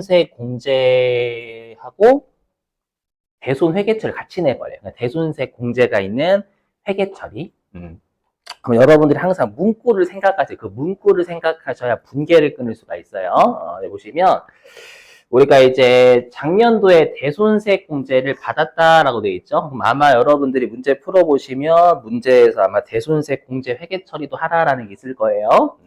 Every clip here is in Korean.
세 공제하고 대손 회계처리 같이 내버려요. 그러니까 대손세 공제가 있는 회계처리. 그럼 여러분들이 항상 문구를 생각하세요. 그 문구를 생각하셔야 분계를 끊을 수가 있어요. 보시면 우리가 이제 작년도에 대손세 공제를 받았다라고 되어 있죠. 그럼 아마 여러분들이 문제 풀어보시면 문제에서 아마 대손세 공제 회계 처리도 하라라는 게 있을 거예요.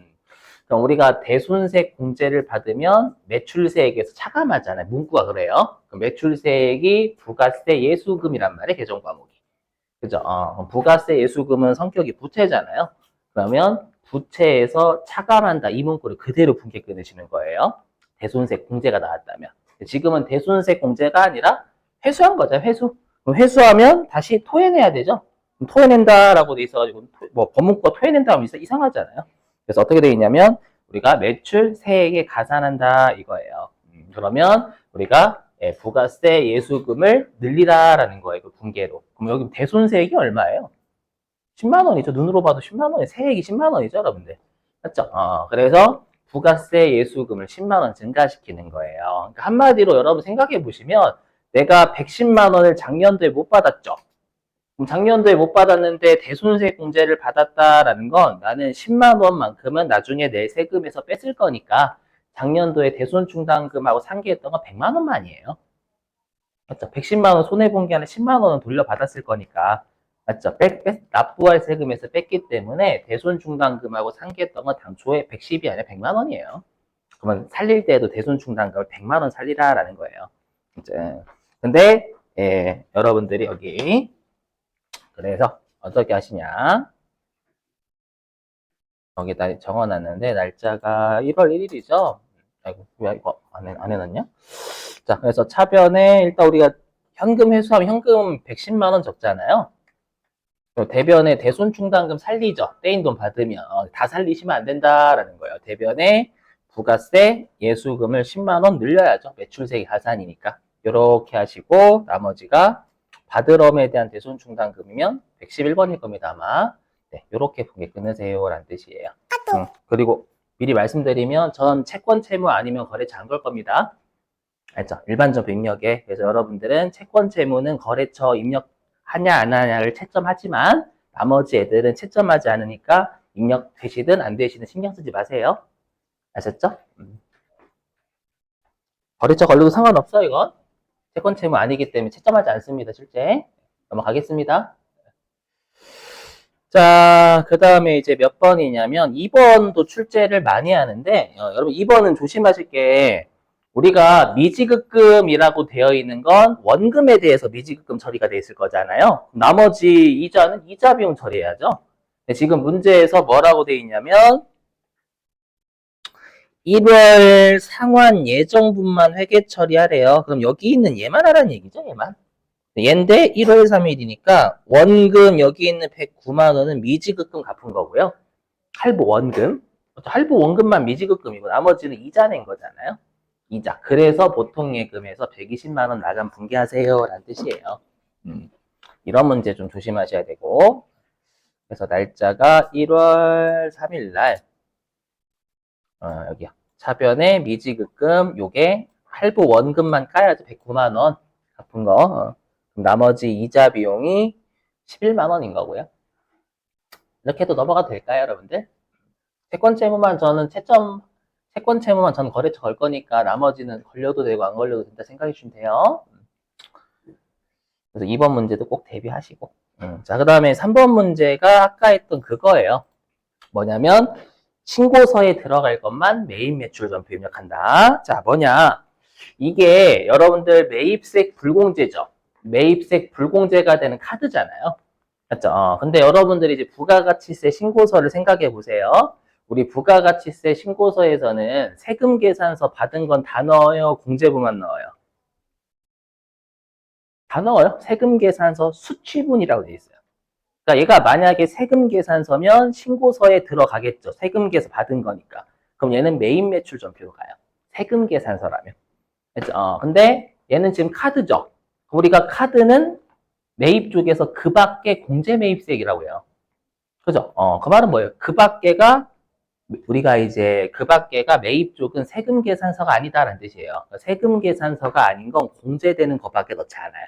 그럼 우리가 대손세 공제를 받으면 매출세액에서 차감하잖아요. 문구가 그래요. 매출세액이 부가세 예수금이란 말이에요. 개정 과목이. 그죠? 부가세 예수금은 성격이 부채잖아요. 그러면 부채에서 차감한다. 이 문구를 그대로 분계 끊으시는 거예요. 대손세 공제가 나왔다면. 지금은 대손세 공제가 아니라 회수한 거죠. 회수. 그럼 회수하면 다시 토해내야 되죠. 토해낸다라고 돼 있어가지고 뭐 법문과 토해낸다 하면 이상하잖아요. 그래서 어떻게 되어 있냐면 우리가 매출 세액에 가산한다 이거예요. 그러면 우리가 부가세 예수금을 늘리라라는 거예요. 그 분계로. 그럼 여기 대손세액이 얼마예요? 10만 원이죠. 눈으로 봐도 10만 원이 세액이 10만 원이죠, 여러분들. 맞죠? 그래서 부가세 예수금을 10만 원 증가시키는 거예요. 그러니까 한마디로 여러분 생각해 보시면 내가 110만 원을 작년도에 못 받았죠. 그럼 작년도에 못 받았는데 대손세 공제를 받았다라는 건 나는 10만 원만큼은 나중에 내 세금에서 뺐을 거니까 작년도에 대손 충당금하고 상기했던 건 100만 원만이에요. 맞죠? 110만 원 손해본 게 아니라 10만 원은 돌려받았을 거니까. 맞죠? 납부할 세금에서 뺐기 때문에 대손 충당금하고 상기했던 건 당초에 110이 아니라 100만 원이에요. 그러면 살릴 때도 대손 충당금을 100만 원 살리라라는 거예요. 이제 근데 여러분들이 여기 그래서 어떻게 하시냐? 여기다 적어놨는데 날짜가 1월 1일이죠. 아이고 왜 이거 안 해놨냐? 자, 그래서 차변에 일단 우리가 현금 회수하면 현금 110만 원 적잖아요. 대변에 대손 충당금 살리죠. 떼인 돈 받으면 다 살리시면 안 된다라는 거예요. 대변에 부가세 예수금을 10만 원 늘려야죠. 매출세액 가산이니까. 이렇게 하시고 나머지가 받으럼에 대한 대손 충당금이면 111번일 겁니다. 아마. 네, 이렇게 분계 끊으세요라는 뜻이에요. 그리고 미리 말씀드리면 전 채권 채무 아니면 거래처 안 걸 겁니다. 알죠? 일반적 입력에. 그래서 여러분들은 채권 채무는 거래처 입력하냐 안 하냐를 채점하지만 나머지 애들은 채점하지 않으니까 입력 되시든 안 되시든 신경 쓰지 마세요. 아셨죠? 거래처 걸려도 상관없어 이건. 채권 채무 아니기 때문에 채점하지 않습니다. 실제. 넘어가겠습니다. 자, 그 다음에 이제 몇 번이냐면 2번도 출제를 많이 하는데 여러분 2번은 조심하실 게 우리가 미지급금이라고 되어 있는 건 원금에 대해서 미지급금 처리가 돼 있을 거잖아요. 나머지 이자는 이자 비용 처리해야죠. 지금 문제에서 뭐라고 되어 있냐면 1월 상환 예정분만 회계 처리하래요. 그럼 여기 있는 얘만 하라는 얘기죠, 얘만. 얘인데 1월 3일이니까 원금 여기 있는 109만 원은 미지급금 갚은 거고요. 할부 원금. 할부 원금만 미지급금이고 나머지는 이자 낸 거잖아요. 이자. 그래서 보통 예금에서 120만 원 나간 분개하세요 라는 뜻이에요. 이런 문제 좀 조심하셔야 되고. 그래서 날짜가 1월 3일 날 여기요. 차변에 미지급금 요게 할부 원금만 까야죠. 109만 원 갚은 거. 그럼 나머지 이자 비용이 11만 원인 거고요. 이렇게 해도 넘어가도 될까요, 여러분들? 채권 채무만 저는 거래처 걸 거니까 나머지는 걸려도 되고 안 걸려도 된다 생각해 주시면 돼요. 그래서 2번 문제도 꼭 대비하시고. 자, 그 다음에 3번 문제가 아까 했던 그거예요. 뭐냐면 신고서에 들어갈 것만 매입 매출 전표 입력한다. 자, 뭐냐? 이게 여러분들 매입세액 불공제죠. 매입세액 불공제가 되는 카드잖아요. 맞죠? 근데 여러분들이 이제 부가가치세 신고서를 생각해 보세요. 우리 부가가치세 신고서에서는 세금 계산서 받은 건 다 넣어요? 공제부만 넣어요? 다 넣어요. 세금 계산서 수취분이라고 되어 있어요. 그러니까 얘가 만약에 세금 계산서면 신고서에 들어가겠죠. 세금 계산 받은 거니까. 그럼 얘는 매입 매출 전표로 가요. 세금 계산서라면. 그렇죠? 근데 얘는 지금 카드죠. 우리가 카드는 매입 쪽에서 그 밖에 공제 매입세액이라고 해요. 그죠? 그 말은 뭐예요? 그 밖에가 우리가 이제 그 밖에가 매입 쪽은 세금 계산서가 아니다라는 뜻이에요. 세금 계산서가 아닌 건 공제되는 것밖에 넣지 않아요.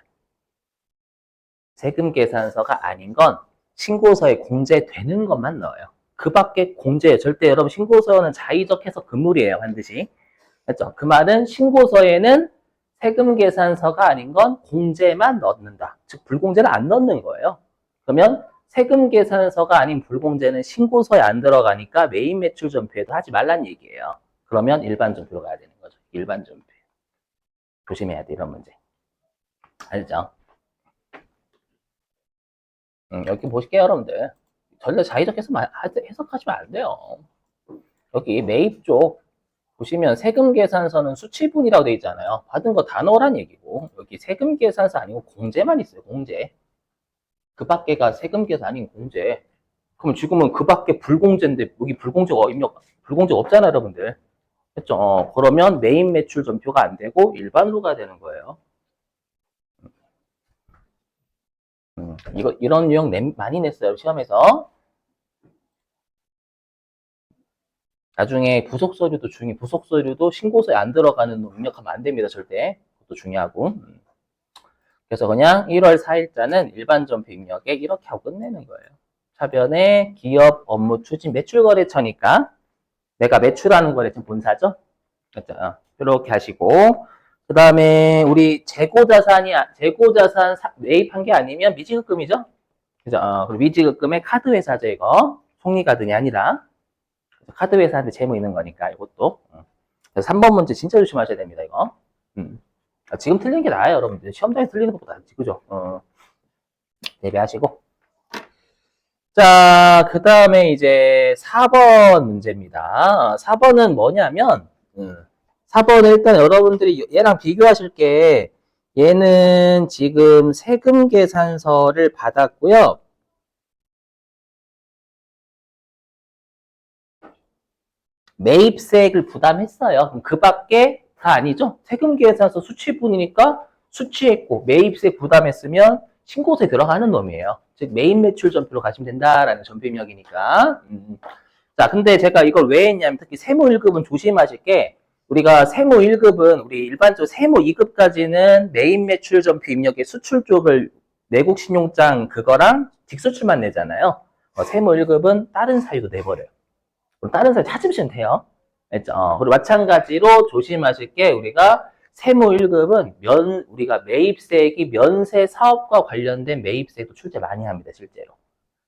세금 계산서가 아닌 건 신고서에 공제되는 것만 넣어요. 그 밖에 공제, 절대 여러분 신고서는 자의적 해석 금물이에요, 반드시. 그렇죠? 그 말은 신고서에는 세금 계산서가 아닌 건 공제만 넣는다. 즉, 불공제는 안 넣는 거예요. 그러면 세금 계산서가 아닌 불공제는 신고서에 안 들어가니까 매입 매출 전표에도 하지 말란 얘기예요. 그러면 일반 전표로 가야 되는 거죠. 일반 전표. 조심해야 돼, 이런 문제. 알죠? 여기 보실게요, 여러분들. 전혀 자의적 해석하시면 안 돼요. 여기 매입 쪽 보시면 세금 계산서는 수치분이라고 되어 있잖아요. 받은 거 다 넣으란 얘기고, 여기 세금 계산서 아니고 공제만 있어요, 공제. 그 밖에가 세금 계산 아닌 공제. 그럼 지금은 그 밖에 불공제인데, 여기 불공제가 없잖아요, 여러분들. 그렇죠? 그러면 메인 매출 전표가 안 되고 일반으로 가야 되는 거예요. 이런 유형 많이 냈어요, 시험에서. 나중에 부속서류도 신고서에 안 들어가는 놈 입력하면 안 됩니다, 절대. 그것도 중요하고. 그래서 그냥 1월 4일자는 일반 전표 입력에 이렇게 하고 끝내는 거예요. 차변에 기업 업무 추진 매출거래처니까 내가 매출하는 거래 지금 본사죠? 그렇죠? 이렇게 하시고 그 다음에 우리 재고자산 매입한 게 아니면 미지급금이죠? 그죠? 그리고 미지급금의 카드회사죠, 이거. 속리카드이 아니라. 카드회사한테 재무 있는 거니까, 이것도. 그래서 3번 문제 진짜 조심하셔야 됩니다, 이거. 지금 틀리는 게 나아요, 여러분들. 시험장에 틀리는 것보다 낫지, 그죠? 대비하시고. 자, 그 다음에 이제 4번 문제입니다. 4번은 뭐냐면, 4번은 일단 여러분들이 얘랑 비교하실 게, 얘는 지금 세금 계산서를 받았고요. 매입세액을 부담했어요. 그럼 그 밖에 다 아니죠? 세금 계산서 수치분이니까 수치했고 매입세 부담했으면 신고서에 들어가는 놈이에요. 즉 매입 매출 전표로 가시면 된다라는 전표 입력이니까. 자, 근데 제가 이걸 왜 했냐면 특히 세무 1급은 조심하실 게 우리가 세무 1급은 우리 일반적으로 세무 2급까지는 매입 매출 전표 입력의 수출 쪽을 내국 신용장 그거랑 뒷수출만 내잖아요. 세무 1급은 다른 사유도 내버려요. 다른 사유 찾으시면 돼요. 그리고 마찬가지로 조심하실 게 우리가 세무 1급은 우리가 매입세액이 면세 사업과 관련된 매입세액도 출제 많이 합니다, 실제로.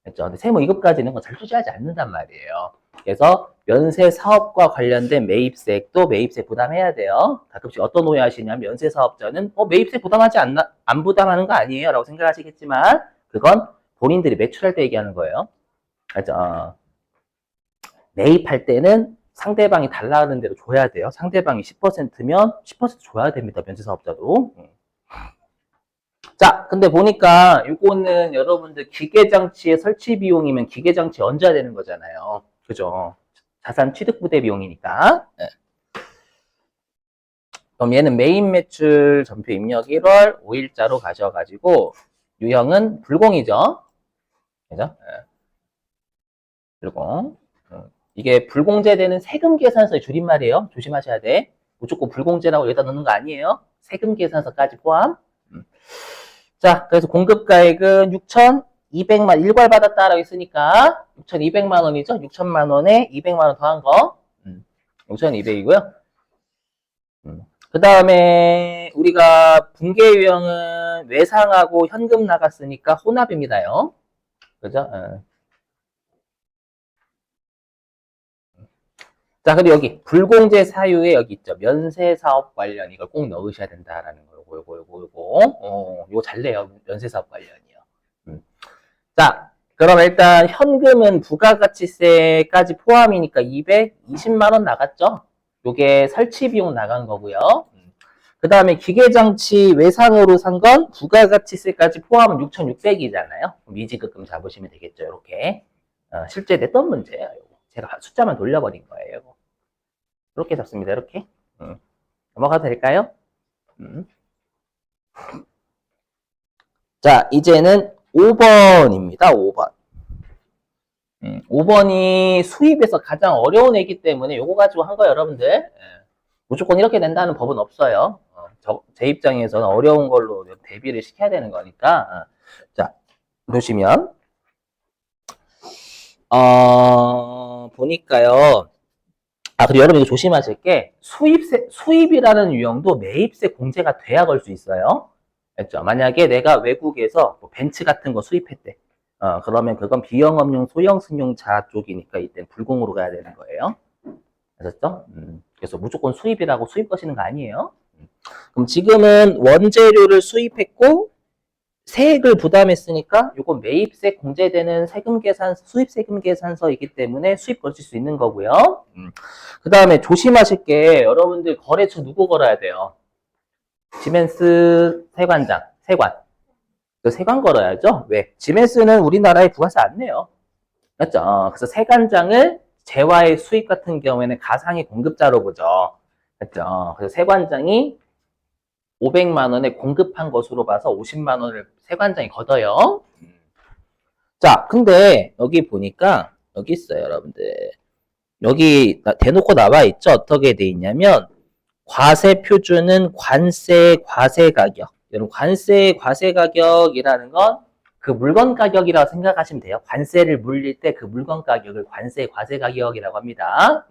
그렇죠? 근데 세무 2급까지는 잘 출제하지 않는단 말이에요. 그래서 면세 사업과 관련된 매입세액도 매입세 부담해야 돼요. 가끔씩 어떤 오해 하시냐면 면세 사업자는 매입세 부담하지 않나 안 부담하는 거 아니에요? 라고 생각하시겠지만 그건 본인들이 매출할 때 얘기하는 거예요. 그렇죠? 매입할 때는 상대방이 달라는 대로 줘야 돼요. 상대방이 10%면 10% 줘야 됩니다. 면세사업자도. 자, 근데 보니까 이거는 여러분들 기계장치의 설치 비용이면 기계장치 얹어야 되는 거잖아요. 그죠? 자산 취득부대 비용이니까. 네. 그럼 얘는 메인 매출 전표 입력 1월 5일자로 가셔가지고 유형은 불공이죠. 그죠? 네. 불공. 이게 불공제되는 세금 계산서의 줄임말이에요. 조심하셔야 돼. 무조건 불공제라고 여기다 넣는 거 아니에요. 세금 계산서까지 포함. 자, 그래서 공급가액은 6,200만 일괄 받았다라고 했으니까 6,200만 원이죠. 6천만 원에 200만 원 더한 거. 6,200이고요. 그 다음에 우리가 분계 유형은 외상하고 현금 나갔으니까 혼합입니다요. 그죠? 자, 그리고 여기 불공제 사유에 여기 있죠. 면세 사업 관련 이걸 꼭 넣으셔야 된다라는 거. 요거 잘 내요. 면세 사업 관련이요. 자, 그럼 일단 현금은 부가가치세까지 포함이니까 220만 원 나갔죠. 요게 설치 비용 나간 거고요. 그 다음에 기계장치 외상으로 산 건 부가가치세까지 포함은 6,600이잖아요. 미지급금 잡으시면 되겠죠. 이렇게 실제 냈던 문제예요. 제가 숫자만 돌려버린 거예요. 이렇게 잡습니다. 이렇게. 넘어가도 될까요? 자, 이제는 5번입니다. 5번. 5번이 수입에서 가장 어려운 애기 때문에 요거 가지고 한 거예요, 여러분들. 예. 무조건 이렇게 된다는 법은 없어요. 제 입장에서는 어려운 걸로 대비를 시켜야 되는 거니까. 자, 보시면, 보니까요. 그리고 여러분 이거 조심하실 게, 수입이라는 유형도 매입세 공제가 돼야 걸 수 있어요. 알죠? 만약에 내가 외국에서 뭐 벤츠 같은 거 수입했대. 그러면 그건 비영업용 소형 승용차 쪽이니까 이때는 불공으로 가야 되는 거예요. 아셨죠? 그래서 무조건 수입이라고 수입 거시는 거 아니에요. 그럼 지금은 원재료를 수입했고 세액을 부담했으니까 이건 매입세 공제되는 세금 계산 수입 세금 계산서이기 때문에 수입 거실 수 있는 거고요. 그 다음에 조심하실 게 여러분들 거래처 누구 걸어야 돼요? 지멘스 세관장, 세관. 세관 걸어야죠. 왜? 지멘스는 우리나라에 부가세 안 내요. 맞죠? 그래서 세관장을 재화의 수입 같은 경우에는 가상의 공급자로 보죠. 맞죠? 그래서 세관장이 500만 원에 공급한 것으로 봐서 50만 원을 세관장이 걷어요. 자, 근데 여기 보니까 여기 있어요, 여러분들. 여기 대놓고 나와 있죠? 어떻게 돼 있냐면 과세 표준은 관세 과세 가격. 여러분 관세 과세 가격이라는 건 그 물건 가격이라고 생각하시면 돼요. 관세를 물릴 때 그 물건 가격을 관세 과세 가격이라고 합니다.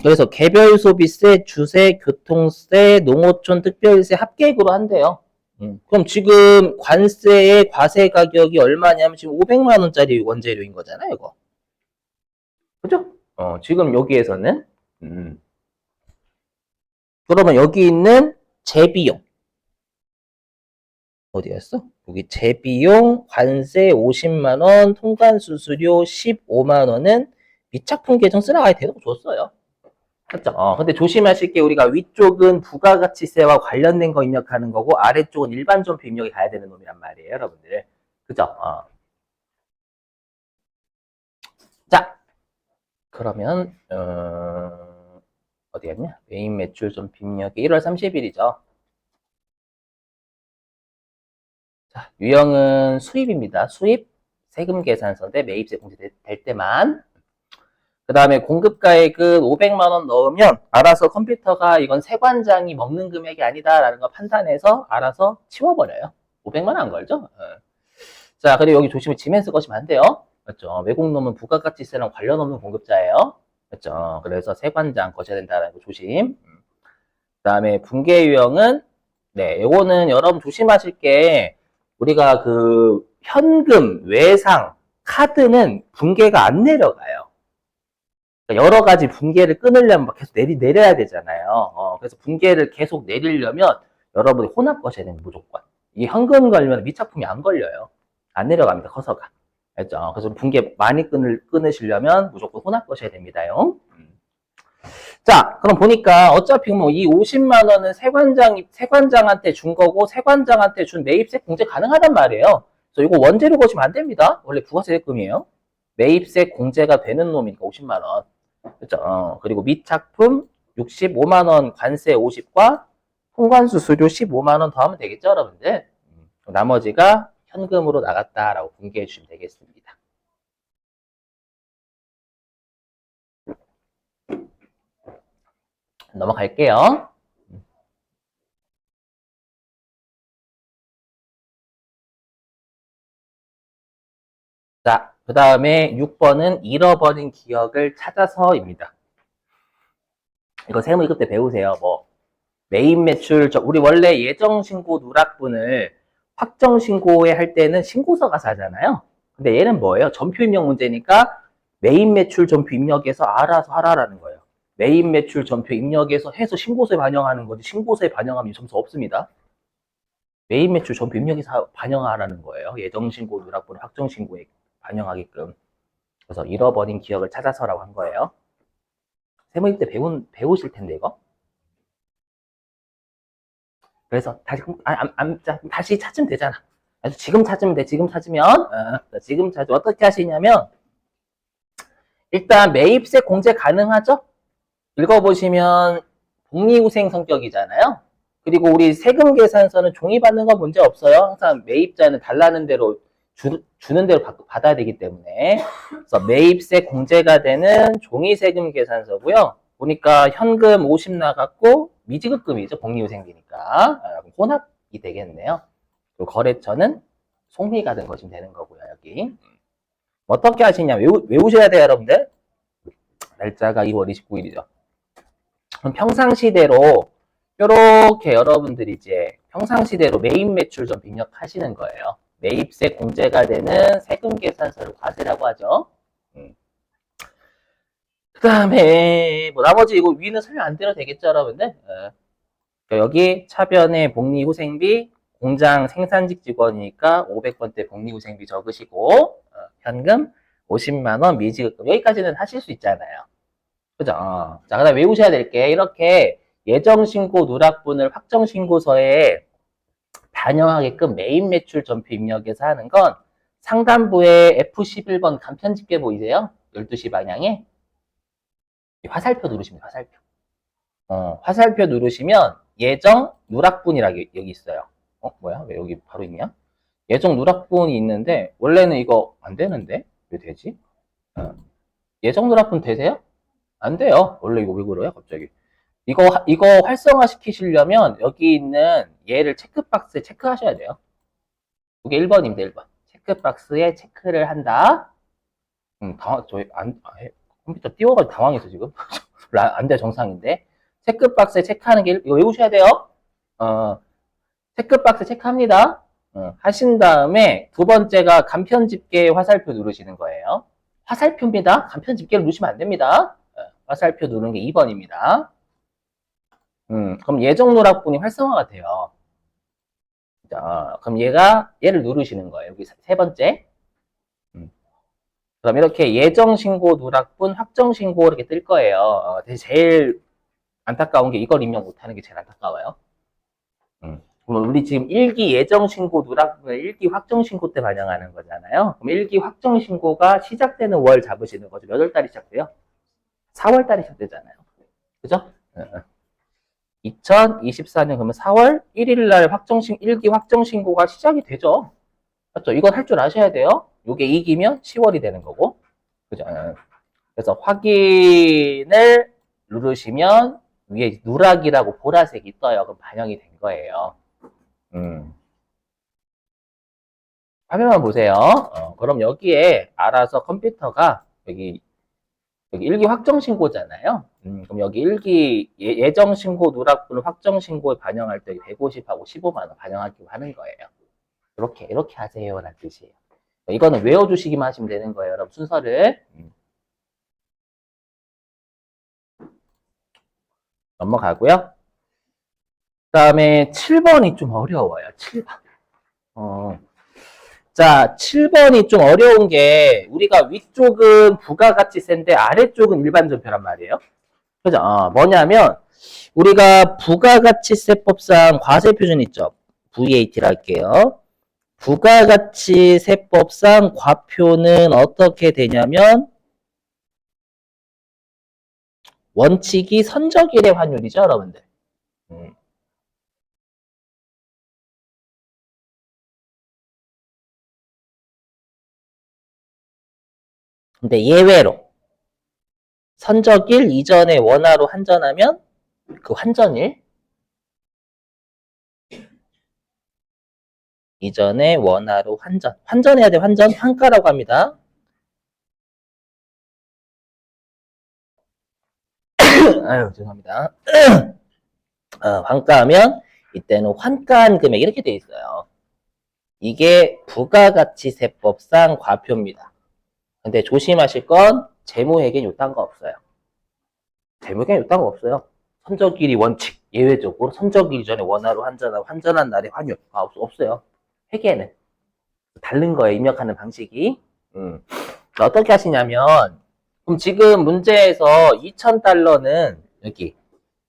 그래서 개별 소비세, 주세, 교통세, 농어촌 특별세 합계액으로 한대요. 그럼 지금 관세의 과세 가격이 얼마냐면 지금 500만 원짜리 원재료인 거잖아요, 이거. 그죠? 지금 여기에서는 그러면 여기 있는 재비용 어디였어? 여기 재비용 관세 50만 원, 통관 수수료 15만 원은 미착품 계정 쓰라고 대놓고 줬어요. 그렇죠? 근데 조심하실 게 우리가 위쪽은 부가가치세와 관련된 거 입력하는 거고 아래쪽은 일반 전표 입력이 가야 되는 놈이란 말이에요, 여러분들. 그죠? 자, 그러면 어디였냐? 메인 매출 전표 입력이 1월 30일이죠. 자, 유형은 수입입니다. 수입 세금 계산서인데 매입세 공제될 때만. 그 다음에 공급가액은 500만 원 넣으면 알아서 컴퓨터가 이건 세관장이 먹는 금액이 아니다라는 거 판단해서 알아서 치워버려요. 500만 원 안 걸죠? 자, 그리고 여기 조심히 지멘스 거시면 안 돼요. 맞죠? 외국 놈은 부가가치세랑 관련 없는 공급자예요. 맞죠? 그래서 세관장 거셔야 된다는 거 조심. 그 다음에 분계 유형은 네, 요거는 여러분 조심하실 게 우리가 그 현금, 외상, 카드는 분계가 안 내려가요. 여러 가지 분계를 끊으려면 계속 내려야 되잖아요. 그래서 분계를 계속 내리려면 여러분이 혼합 거셔야 됩니다, 무조건. 이 현금 걸면 미착품이 안 걸려요. 안 내려갑니다, 커서가. 알죠? 그래서 분계 많이 끊으시려면 무조건 혼합 거셔야 됩니다요. 자, 그럼 보니까 어차피 뭐 이 50만 원은 세관장한테 준 거고 세관장한테 준 매입세 공제 가능하단 말이에요. 그래서 이거 원재료 거시면 안 됩니다. 원래 부가세금이에요. 매입세 공제가 되는 놈이니까 50만 원. 그렇죠? 그리고 미착품 65만 원 관세 50과 통관수 수료 15만 원 더하면 되겠죠, 여러분들? 나머지가 현금으로 나갔다라고 공개해 주시면 되겠습니다. 넘어갈게요. 자, 그 다음에 6번은 잃어버린 기억을 찾아서입니다. 이거 세무 2급 때 배우세요. 뭐 메인 매출, 우리 원래 예정신고 누락분을 확정신고에 할 때는 신고서 가서 하잖아요. 근데 얘는 뭐예요? 전표 입력 문제니까 메인 매출 전표 입력에서 알아서 하라라는 거예요. 메인 매출 전표 입력에서 해서 신고서에 반영하는 거지 신고서에 반영하면 점수 없습니다. 메인 매출 전표 입력에서 반영하라는 거예요. 예정신고 누락분을 확정신고에 반영하게끔. 그래서 잃어버린 기억을 찾아서라고 한 거예요. 세무일 때 배우실 텐데 이거. 그래서 다시 찾으면 되잖아. 그래서 지금 찾으면 돼. 지금 찾으면 어떻게 하시냐면 일단 매입세 공제 가능하죠? 읽어보시면 복리후생 성격이잖아요. 그리고 우리 세금 계산서는 종이 받는 건 문제 없어요. 항상 매입자는 달라는 대로 주는 대로 받아야 되기 때문에. 그래서 매입세 공제가 되는 종이세금 계산서고요. 보니까 현금 50 나갔고 미지급금이죠. 복리후생비니까. 혼합이 되겠네요. 그리고 거래처는 송리가 된 것이면 되는 거고요. 여기. 어떻게 하시냐. 외우셔야 돼요, 여러분들. 날짜가 2월 29일이죠. 그럼 평상시대로 이렇게 여러분들이 이제 평상시대로 매입 매출 좀 입력하시는 거예요. 매입세 공제가 되는 세금 계산서를 과세라고 하죠. 그 다음에 뭐 나머지 이거 위는 설명 안 드려도 되겠죠, 여러분들? 여기 차변의 복리후생비, 공장 생산직 직원이니까 500번대 복리후생비 적으시고 현금 50만 원 미지급금 여기까지는 하실 수 있잖아요. 그죠? 자, 그다음 외우셔야 될 게 이렇게 예정신고 누락분을 확정신고서에 반영하게끔 매입 매출 전표 입력해서 하는 건 상단부에 F11번 간편집게 보이세요? 12시 방향에 화살표 누르시면 화살표. 화살표 누르시면 예정 누락분이라고 여기 있어요. 뭐야? 왜 여기 바로 있냐? 예정 누락분이 있는데 원래는 이거 안 되는데 왜 되지? 예정 누락분 되세요? 안 돼요. 원래 이거 왜 그래요? 갑자기. 이거 활성화 시키시려면 여기 있는 얘를 체크박스에 체크하셔야 돼요. 이게 1번입니다, 1번. 체크박스에 체크를 한다. 저희 컴퓨터 띄워가지고 당황해서 지금. 안 돼, 정상인데. 체크박스에 체크하는 게, 이거 외우셔야 돼요. 체크박스 체크합니다. 하신 다음에 두 번째가 간편집게 화살표 누르시는 거예요. 화살표입니다. 간편집게를 누르시면 안 됩니다. 화살표 누르는 게 2번입니다. 그럼 예정 누락분이 활성화가 돼요. 자, 그럼 얘를 누르시는 거예요. 여기 세 번째. 그럼 이렇게 예정 신고 누락분, 확정 신고 이렇게 뜰 거예요. 제일 안타까운 게 이걸 입력 못하는 게 제일 안타까워요. 그럼 우리 지금 1기 예정 신고 누락분을 1기 확정 신고 때 반영하는 거잖아요. 그럼 1기 확정 신고가 시작되는 월 잡으시는 거죠. 몇 월 달이 시작돼요? 4월 달이 시작되잖아요. 그죠? 2024년 그러면 4월 1일 날 1기 확정 신고가 시작이 되죠. 맞죠? 이건 할 줄 아셔야 돼요. 요게 2기면 10월이 되는 거고. 그죠? 그래서 확인을 누르시면 위에 누락이라고 보라색이 떠요. 그럼 반영이 된 거예요. 화면만 보세요. 그럼 여기에 알아서 컴퓨터가 여기 1기 확정 신고잖아요. 그럼 여기 1기 예정 신고 누락분 확정 신고에 반영할 때 150하고 15만 원 반영하기로 하는 거예요. 이렇게 하세요라는 뜻이에요. 이거는 외워주시기만 하시면 되는 거예요, 여러분 순서를. 넘어가고요. 그 다음에 7번이 좀 어려워요. 7번. 자, 7번이 좀 어려운 게 우리가 위쪽은 부가가치세인데 아래쪽은 일반전표란 말이에요. 그죠? 뭐냐면 우리가 부가가치세법상 과세표준 있죠. VAT를 할게요. 부가가치세법상 과표는 어떻게 되냐면 원칙이 선적일의 환율이죠, 여러분들. 근데 예외로 선적일 이전에 원화로 환전하면 그 환전일 이전에 원화로 환전해야 돼. 환가라고 합니다. 아유, 죄송합니다. 환가하면 이때는 환가한 금액 이렇게 돼 있어요. 이게 부가가치세법상 과표입니다. 근데 조심하실 건 재무회계는 요딴 거 없어요. 재무회계는 요딴 거 없어요. 선적일이 원칙, 예외적으로 선적일 전에 원화로 환전한 날의 환율 없어요. 회계는 다른 거예요. 입력하는 방식이. 어떻게 하시냐면 그럼 지금 문제에서 2,000달러는 여기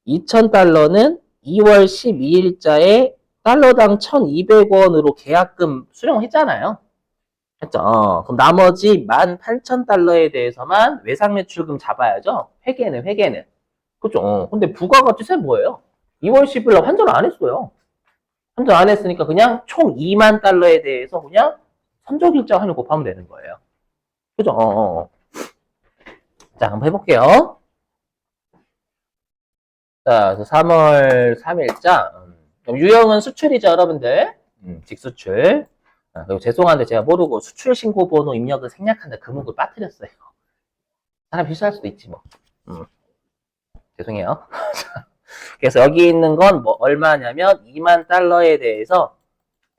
2,000달러는 2월 12일자에 달러당 1,200원으로 계약금 수령했잖아요. 했죠. 그럼 나머지 18,000달러에 대해서만 외상매출금 잡아야죠. 회계는. 그죠? 근데 부가가치세 뭐예요? 2월 10일 날 환전 안 했어요. 환전 안 했으니까 그냥 총 2만 달러에 대해서 그냥 선적일자 환율 곱하면 되는 거예요. 그죠? 자, 한번 해볼게요. 자, 그래서 3월 3일자. 그럼 유형은 수출이죠, 여러분들. 직수출. 그리고 죄송한데 제가 모르고 수출 신고 번호 입력을 생략한다 그 문구를 빠뜨렸어요. 사람 실수할 수도 있지 뭐. 죄송해요. 그래서 여기 있는 건 뭐 얼마냐면 2만 달러에 대해서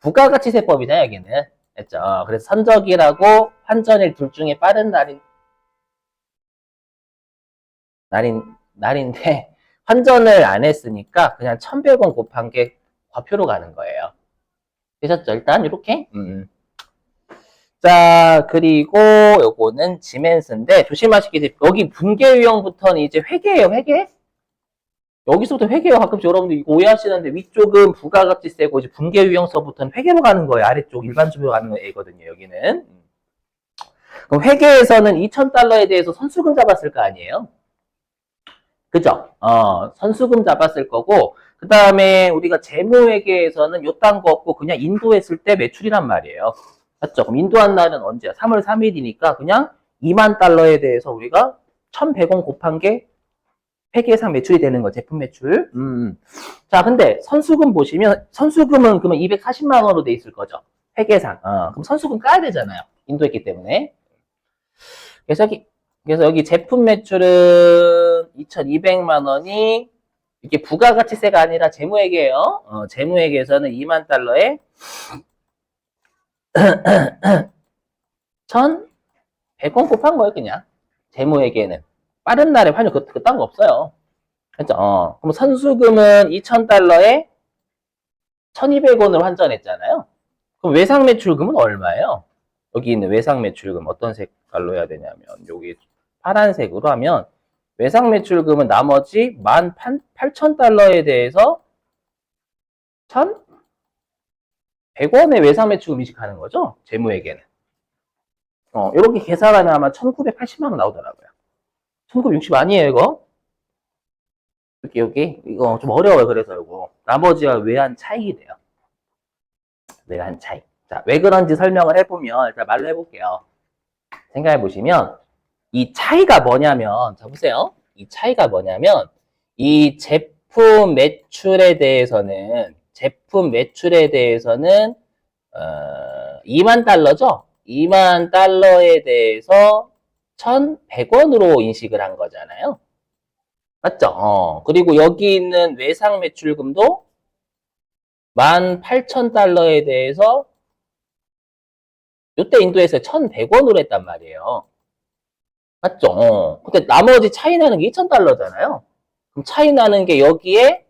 부가가치세법이다 여기는. 했죠. 그래서 선적이라고 환전일 둘 중에 빠른 날인데 환전을 안 했으니까 그냥 1,100원 곱한 게 과표로 가는 거예요. 되셨죠? 일단 이렇게. 자, 그리고 요거는 지멘스인데 조심하시기 여기 분계 유형부터는 이제 회계예요, 회계. 여기서부터 회계요. 가끔씩 여러분들 이거 오해하시는데 위쪽은 부가가치세고 이제 분계 유형서부터는 회계로 가는 거예요. 아래쪽 일반 주로 가는 애거든요. 여기는. 그럼 회계에서는 2,000달러에 대해서 선수금 잡았을 거 아니에요? 그죠? 선수금 잡았을 거고 그 다음에 우리가 재무회계에서는 요딴 거 없고 그냥 인도했을 때 매출이란 말이에요. 맞죠? 그럼 인도한 날은 언제야? 3월 3일이니까 그냥 2만 달러에 대해서 우리가 1,100원 곱한 게 회계상 매출이 되는 거, 제품 매출. 자, 근데 선수금 보시면 선수금은 그러면 240만 원으로 돼 있을 거죠. 회계상. 그럼 선수금 까야 되잖아요. 인도했기 때문에. 그래서 여기 제품 매출은 2,200만 원이 이게 부가가치세가 아니라 재무회계예요. 재무회계에서는 2만 달러에 1,100원 곱한 거예요, 그냥. 재무회계는. 빠른 날에 환율 그딴 거 없어요. 그렇죠? 그럼 선수금은 2,000달러에 1,200원을 환전했잖아요. 그럼 외상 매출금은 얼마예요? 여기 있는 외상 매출금 어떤 색깔로 해야 되냐면 여기 파란색으로 하면 외상 매출금은 나머지 18,000달러에 대해서 1,100원의 외상 매출금 인식하는 거죠. 재무회계는. 이렇게 계산하면 아마 1,980만 원 나오더라고요. 1,960 아니에요, 이거? 여기 이거 좀 어려워요. 그래서 이거 나머지와 외환 차익이 돼요. 외환 차익. 자, 왜 그런지 설명을 해보면 일단 말로 해볼게요. 생각해 보시면 이 차이가 뭐냐면 자 보세요. 이 차이가 뭐냐면 이 제품 매출에 대해서는 2만 달러죠. 2만 달러에 대해서 1,100원으로 인식을 한 거잖아요. 맞죠? 그리고 여기 있는 외상 매출금도 18,000달러에 대해서 이때 인도에서 1,100원으로 했단 말이에요. 맞죠? 근데 나머지 차이 나는 게 2,000달러잖아요. 그럼 차이 나는 게 여기에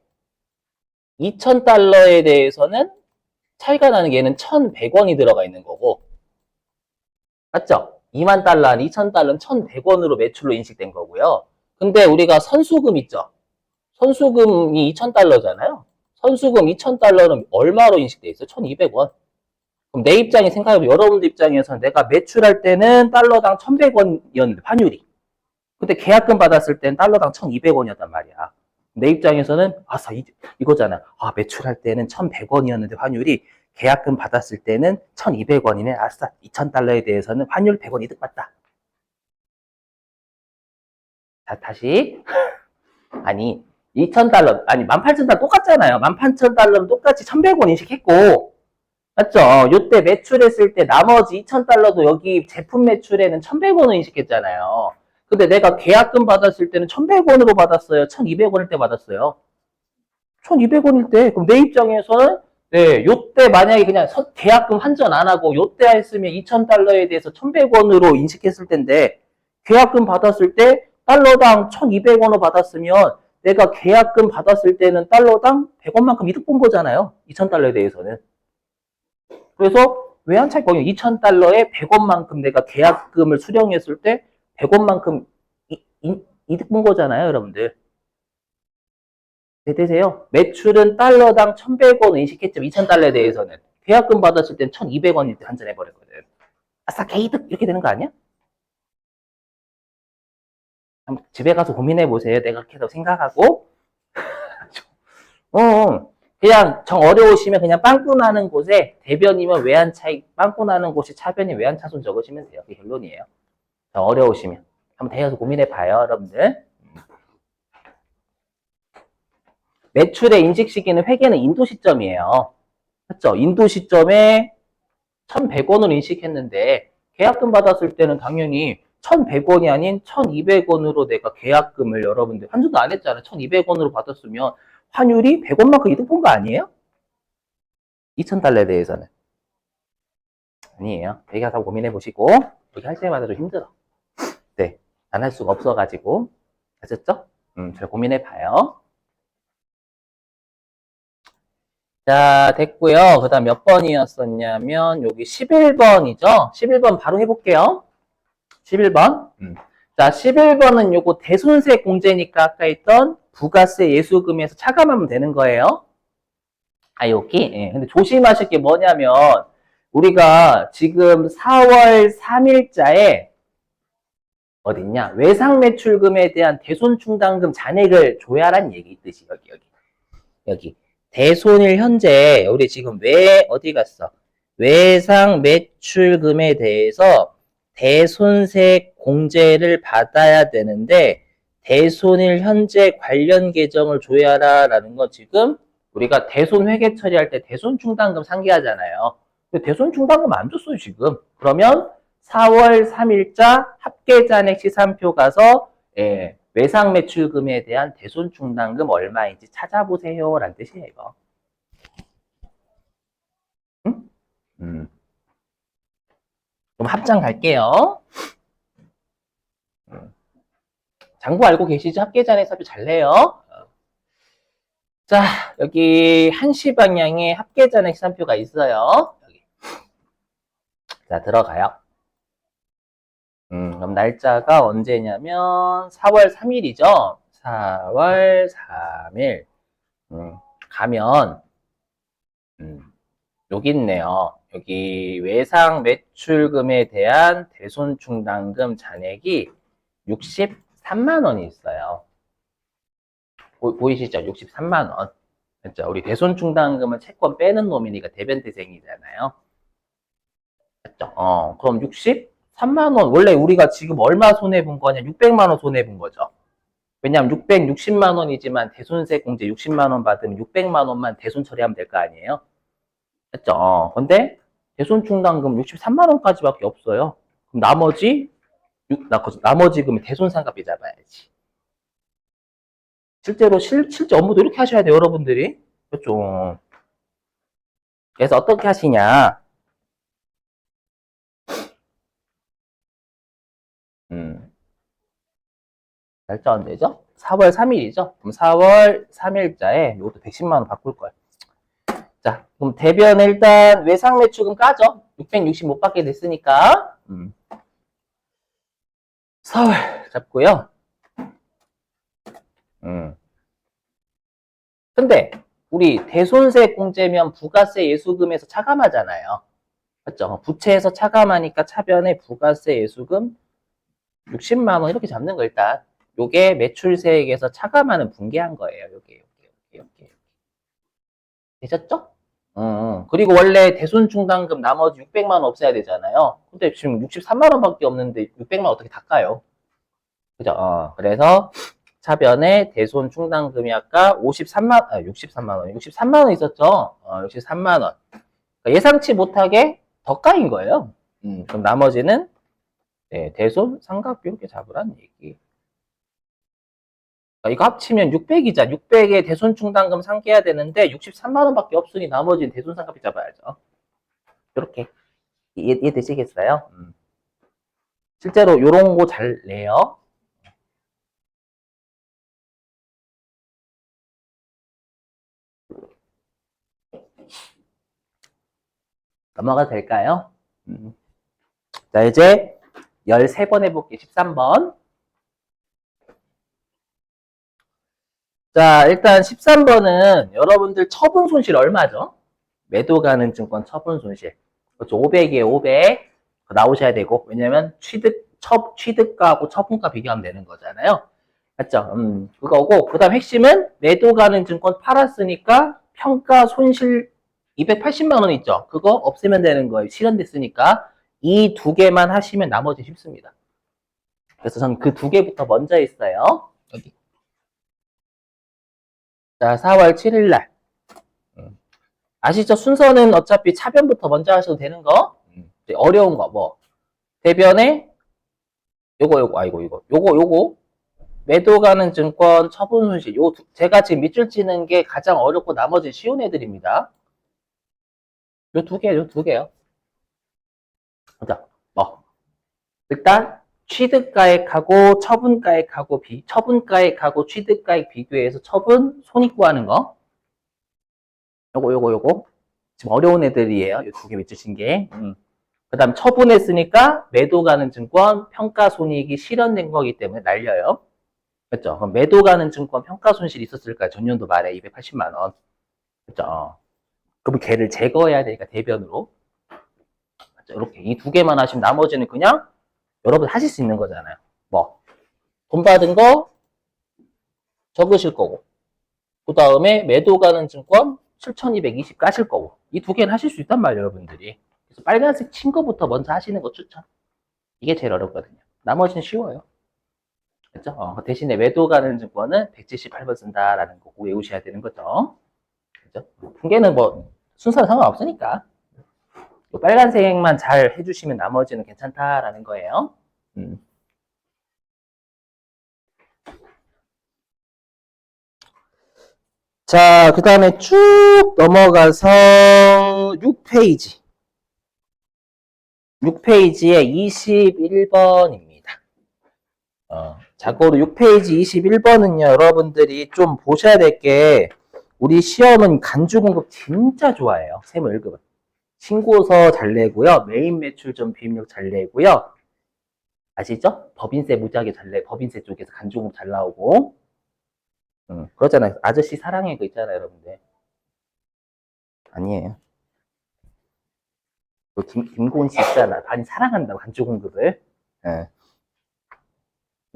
2,000달러에 대해서는 차이가 나는 게 얘는 1,100원이 들어가 있는 거고. 맞죠? 2만 달러, 2,000달러는 1,100원으로 매출로 인식된 거고요. 근데 우리가 선수금 있죠? 선수금이 2,000달러잖아요. 선수금 2,000달러는 얼마로 인식돼 있어요? 1,200원. 그럼 내 입장에 생각해보면 여러분들 입장에서는 내가 매출할 때는 달러당 1,100원이었는데 환율이. 근데 계약금 받았을 때는 달러당 1,200원이었단 말이야. 내 입장에서는 아싸 이거잖아. 매출할 때는 1,100원이었는데 환율이 계약금 받았을 때는 1,200원이네. 아싸 2,000달러에 대해서는 환율 100원 이득 봤다. 자, 다시. 아니 2,000달러 아니 18,000달러 똑같잖아요. 18,000달러는 똑같이 1,100원 인식했고 맞죠? 요때 매출했을 때 나머지 2,000달러도 여기 제품 매출에는 1,100원을 인식했잖아요. 근데 내가 계약금 받았을 때는 1,100원으로 받았어요. 1,200원일 때 받았어요. 1,200원일 때. 그럼 내 입장에서는 네, 요때 만약에 그냥 계약금 환전 안 하고 요때 했으면 2,000달러에 대해서 1,100원으로 인식했을 텐데 계약금 받았을 때 달러당 1,200원을 받았으면 내가 계약금 받았을 때는 달러당 100원만큼 이득 본 거잖아요. 2,000달러에 대해서는. 그래서 외환 차익 거의 2,000달러에 100원만큼 내가 계약금을 수령했을 때 100원만큼 이득 본 거잖아요, 여러분들. 되세요? 매출은 달러당 1,100원 인식했죠. 2,000달러에 대해서는. 계약금 받았을 땐 1,200원 환전해버렸거든. 아싸, 개이득! 이렇게 되는 거 아니야? 집에 가서 고민해보세요. 내가 그렇게 생각하고. 그냥 정 어려우시면 그냥 빵꾸 나는 곳에 대변이면 외환 차익, 빵꾸 나는 곳이 차변이 외환 차손 적으시면 돼요. 그게 결론이에요. 정 어려우시면. 한번 대여서 고민해봐요, 여러분들. 매출의 인식 시기는 회계는 인도 시점이에요. 맞죠? 인도 시점에 1,100원을 인식했는데 계약금 받았을 때는 당연히 1,100원이 아닌 1,200원으로 내가 계약금을 여러분들 환전도 안 했잖아요. 1,200원으로 받았으면 환율이 100원만큼 이득 본 거 아니에요? 2,000달러에 대해서는. 아니에요. 회계사 고민해 보시고 여기 할 때마다 좀 힘들어. 네, 안 할 수가 없어가지고. 아셨죠? 잘 고민해 봐요. 자, 됐고요. 그 다음 몇 번이었었냐면 여기 11번이죠. 11번 바로 해볼게요. 11번. 자, 11번은 요거 대손세 공제니까 아까 했던 부가세 예수금에서 차감하면 되는 거예요. 아, 여기? 예. 근데 조심하실 게 뭐냐면 우리가 지금 4월 3일자에 어딨냐? 외상매출금에 대한 대손충당금 잔액을 조회하라는 얘기 있듯이 여기. 대손일 현재 우리 지금 어디 갔어? 외상매출금에 대해서 대손세 공제를 받아야 되는데 대손일 현재 관련 계정을 조회하라라는 건 지금 우리가 대손 회계 처리할 때 대손충당금 상기하잖아요. 근데 대손충당금 안 줬어요 지금. 그러면 4월 3일자 합계잔액 시산표 가서 외상매출금에 대한 대손충당금 얼마인지 찾아보세요 라는 뜻이에요 이거. 응? 그럼 합장 갈게요. 장부 알고 계시죠? 합계잔액 사표 잘 내요. 자, 여기 1시 방향에 합계잔액 시산표가 있어요. 여기. 자, 들어가요. 그럼 날짜가 언제냐면 4월 3일이죠. 4월 3일. 가면 여기 있네요. 여기 외상 매출금에 대한 대손충당금 잔액이 63만 원이 있어요. 보이시죠? 63만 원. 그렇죠? 우리 대손충당금은 채권 빼는 놈이니까 대변태생이잖아요. 맞죠? 그럼 63만 원. 원래 우리가 지금 얼마 손해본 거냐? 600만 원 손해본 거죠. 왜냐하면 660만 원이지만 대손세 공제 60만 원 받으면 600만 원만 대손 처리하면 될 거 아니에요? 맞죠? 근데 대손충당금 63만 원까지밖에 없어요. 그럼 나머지 금은 대손상각비 잡아야지. 실제 업무도 이렇게 하셔야 돼요, 여러분들이. 그렇죠? 그래서 어떻게 하시냐? 날짜 언제죠? 4월 3일이죠? 그럼 4월 3일자에 이것도 110만 원 바꿀 거예요. 자, 그럼 대변 일단 외상매출금 까죠? 660 못 받게 됐으니까. 4월 잡고요. 근데 우리 대손세 공제면 부가세 예수금에서 차감하잖아요. 맞죠? 부채에서 차감하니까 차변에 부가세 예수금 60만 원 이렇게 잡는 거 일단. 요게 매출세액에서 차감하는 분계한 거예요. 요게. 되셨죠? 그리고 원래 대손충당금 나머지 600만 원 없애야 되잖아요. 근데 지금 63만 원밖에 없는데 600만 원 어떻게 닦아요? 그죠? 그래서 차변에 대손충당금이 아까 63만 원 있었죠? 63만 원. 그러니까 예상치 못하게 더 까인 거예요. 그럼 나머지는 대손 상각비 이렇게 잡으라는 얘기. 이거 합치면 600이자 600에 대손충당금 상기해야 되는데 63만 원밖에 없으니 나머지는 대손상각비 잡아야죠. 이렇게 이해되시겠어요? 실제로 요런 거 잘 내요. 넘어가도 될까요? 자, 이제 13번 해볼게요. 13번. 자, 일단 13번은 여러분들 처분 손실 얼마죠? 매도 가는 증권 처분 손실. 그렇죠. 500이에요, 500. 나오셔야 되고. 왜냐면 취득가하고 처분가 비교하면 되는 거잖아요. 맞죠? 그거고. 그 다음 핵심은 매도 가는 증권 팔았으니까 평가 손실 280만 원 있죠? 그거 없애면 되는 거예요. 실현됐으니까. 이 두 개만 하시면 나머지 쉽습니다. 그래서 저는 그 두 개부터 먼저 했어요. 여기. 자, 4월 7일 날. 아시죠? 순서는 어차피 차변부터 먼저 하셔도 되는 거. 어려운 거, 뭐. 대변에, 요거. 매도 가는 증권, 처분 손실. 제가 지금 밑줄 치는 게 가장 어렵고 나머지 쉬운 애들입니다. 요 두 개요. 자, 뭐. 일단, 취득가액하고 처분가액하고 처분가액하고 취득가액 비교해서 처분, 손익 구하는 거. 요거. 지금 어려운 애들이에요. 요 두 개 밑주신 게. 그 다음 처분했으니까 매도 가는 증권 평가 손익이 실현된 거기 때문에 날려요. 그렇죠? 그럼 매도 가는 증권 평가 손실이 있었을까요? 전년도 말에 280만 원. 그렇죠? 그럼 걔를 제거해야 되니까 대변으로. 그렇죠? 이렇게 이 두 개만 하시면 나머지는 그냥 여러분 하실 수 있는 거잖아요. 뭐 돈 받은 거 적으실 거고, 그 다음에 매도 가는 증권 7,220 까실 거고, 이 두 개는 하실 수 있단 말이에요, 여러분들이. 그래서 빨간색 친 거부터 먼저 하시는 거 추천. 이게 제일 어렵거든요. 나머지는 쉬워요. 그죠? 대신에 매도 가는 증권은 178번 쓴다라는 거 외우셔야 되는 거죠. 그죠? 분계는 뭐 순서는 상관없으니까. 빨간색만 잘 해주시면 나머지는 괜찮다라는 거예요. 자, 그 다음에 쭉 넘어가서 6페이지. 6페이지에 21번입니다. 자고로 6페이지 21번은요, 여러분들이 좀 보셔야 될 게, 우리 시험은 간주공급 진짜 좋아해요. 세무 1급은. 신고서 잘 내고요. 메인 매출 점 비입력 잘 내고요. 아시죠? 법인세 무지하게 잘 내, 법인세 쪽에서 간주공급 잘 나오고. 그러잖아요. 아저씨 사랑해 그 있잖아요, 여러분들. 아니에요. 김고은 씨 있잖아. 많이 사랑한다고 간주공급을. 예.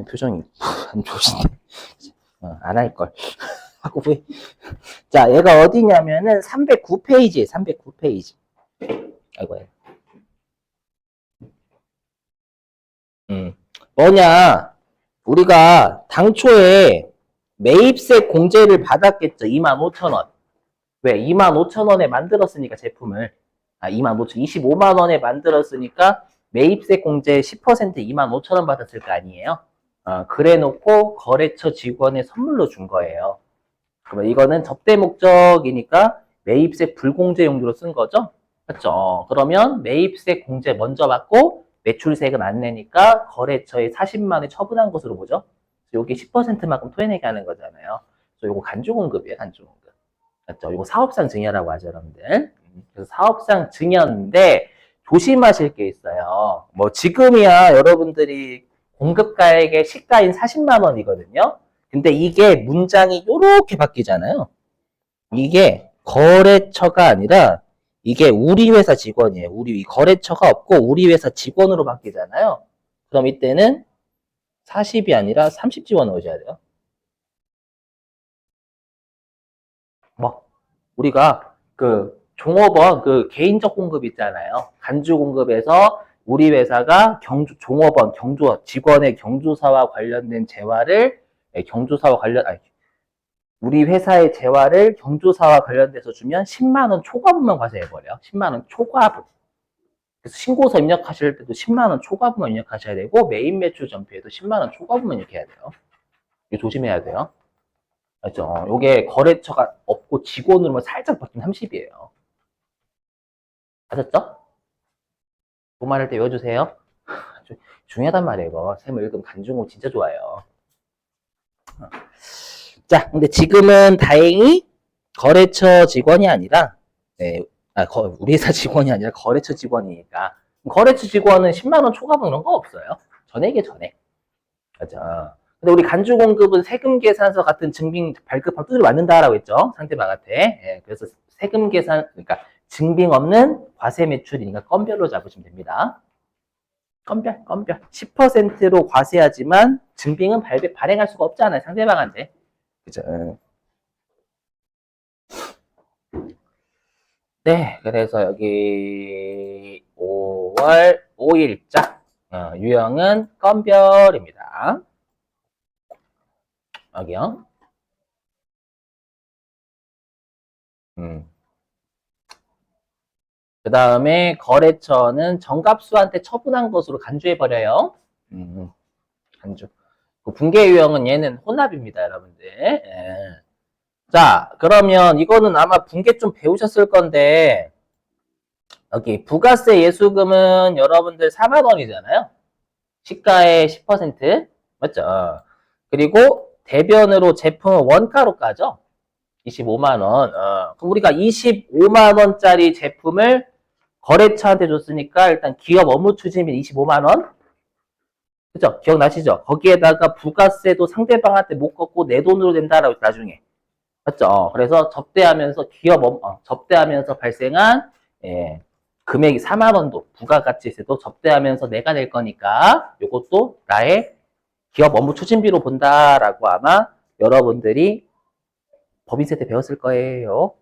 표정이 안 좋으신데. 안 할걸. 하고 자, 얘가 어디냐면은 309페이지에 309페이지. 아이고. 뭐냐? 우리가 당초에 매입세 공제를 받았겠죠. 25,000원. 왜? 25,000원에 만들었으니까 제품을. 25,000원, 25만 원에 만들었으니까 매입세 공제 10% 25,000원 받았을 거 아니에요? 그래 놓고 거래처 직원에 선물로 준 거예요. 그러면 이거는 접대 목적이니까 매입세 불공제 용도로 쓴 거죠? 그렇죠? 그러면 매입세 공제 먼저 받고 매출세액은 안 내니까 거래처에 40만 원에 처분한 것으로 보죠? 여기 10%만큼 토해내게 하는 거잖아요. 그래서 이거 간주공급이에요, 간주공급. 맞죠? 이거 사업상 증여라고 하죠, 여러분들. 그래서 사업상 증여인데 조심하실 게 있어요. 뭐 지금이야 여러분들이 공급가액의 시가인 40만 원이거든요. 근데 이게 문장이 이렇게 바뀌잖아요. 이게 거래처가 아니라 이게 우리 회사 직원이에요. 우리 거래처가 없고 우리 회사 직원으로 바뀌잖아요. 그럼 이때는 40이 아니라 30 집어넣으셔야 돼요. 뭐 우리가 그 종업원 그 개인적 공급 있잖아요. 간주 공급에서 우리 회사가 종업원 경조 직원의 경조사와 관련된 재화를 경조사와 관련 우리 회사의 재화를 경조사와 관련돼서 주면 10만 원 초과분만 과세해버려. 10만 원 초과분. 그래서 신고서 입력하실 때도 10만 원 초과분만 입력하셔야 되고 메인 매출 전표에도 10만 원 초과분만 입력해야 돼요. 이거 조심해야 돼요. 맞죠? 요게 거래처가 없고 직원으로만 살짝 바뀌면 30이에요. 아셨죠? 도말할 때 외워주세요. 중요하단 말이에요, 이거. 세무 읽음 간중공 진짜 좋아요. 자, 근데 지금은 다행히 거래처 직원이 아니라, 우리 회사 직원이 아니라 거래처 직원이니까. 거래처 직원은 10만원 초과분 그런 거 없어요. 전액에 전액. 맞죠? 근데 우리 간주공급은 세금 계산서 같은 증빙 발급하면 두드려 맞는다라고 했죠. 상대방한테. 그래서 세금 계산, 그러니까 증빙 없는 과세 매출이니까 건별로 잡으시면 됩니다. 건별. 10%로 과세하지만 증빙은 발행할 수가 없잖아요. 상대방한테. 그죠? 네, 그래서 여기 5월 5일자 유형은 건별입니다. 여기요. 그 다음에 거래처는 정갑수한테 처분한 것으로 간주해버려요. 간주. 그 붕괴 유형은 얘는 혼합입니다, 여러분들. 예. 자, 그러면 이거는 아마 붕괴 좀 배우셨을 건데, 여기 부가세 예수금은 여러분들 4만 원이잖아요. 시가의 10%. 맞죠? 그리고 대변으로 제품은 원가로 까죠. 25만 원. 그럼 우리가 25만 원짜리 제품을 거래처한테 줬으니까 일단 기업 업무 추진비 25만 원. 그죠? 기억나시죠? 거기에다가 부가세도 상대방한테 못 걷고 내 돈으로 된다라고 나중에. 맞죠? 그래서 접대하면서 접대하면서 발생한 예, 금액이 4만 원도 부가가치세도 접대하면서 내가 낼 거니까 이것도 나의 기업 업무 추진비로 본다라고 아마 여러분들이 법인세 때 배웠을 거예요.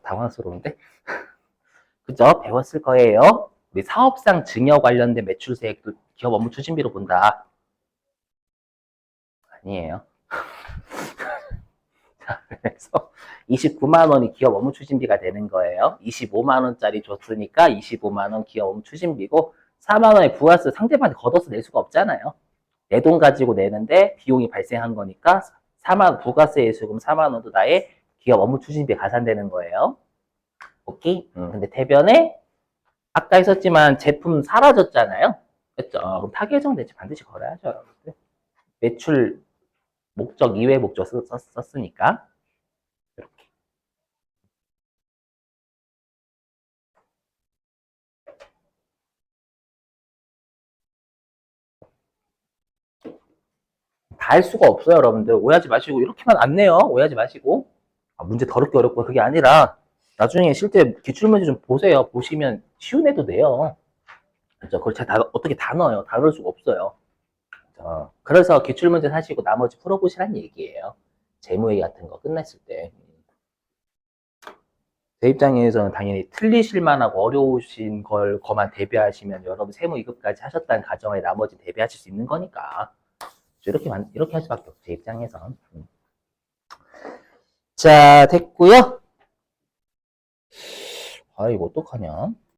당황스러운데? 그죠? 배웠을 거예요. 우리 사업상 증여 관련된 매출세액도 기업 업무 추진비로 본다. 아니에요. 그래서 29만 원이 기업 업무 추진비가 되는 거예요. 25만 원짜리 줬으니까 25만 원 기업 업무 추진비고 4만 원의 부가세 상대방한테 걷어서 낼 수가 없잖아요. 내 돈 가지고 내는데 비용이 발생한 거니까 4만 부가세 예수금 4만 원도 나의 기업 업무 추진비에 가산되는 거예요. 오케이? 근데 대변에 아까 했었지만 제품 사라졌잖아요. 그렇죠? 그럼 타개정 대체 반드시 걸어야죠, 여러분들. 매출 목적 이외 목적 썼으니까. 이렇게. 다 할 수가 없어요, 여러분들. 오해하지 마시고 이렇게만 안 내요. 오해하지 마시고. 문제 더럽게 어렵고 그게 아니라 나중에 실제 기출문제 좀 보세요. 보시면 쉬운 애도 내요. 그렇죠? 그걸 제가 어떻게 다 넣어요? 다 넣을 수가 없어요. 그래서 기출문제 사시고 나머지 풀어보시란 얘기예요. 재무회의 같은 거 끝났을 때. 제 입장에서는 당연히 틀리실 만하고 어려우신 거만 대비하시면 여러분 세무 2급까지 하셨다는 가정에 나머지 대비하실 수 있는 거니까. 이렇게 할 수밖에 없죠, 제 입장에선. 자, 됐고요. 아, 이거 어떡하냐?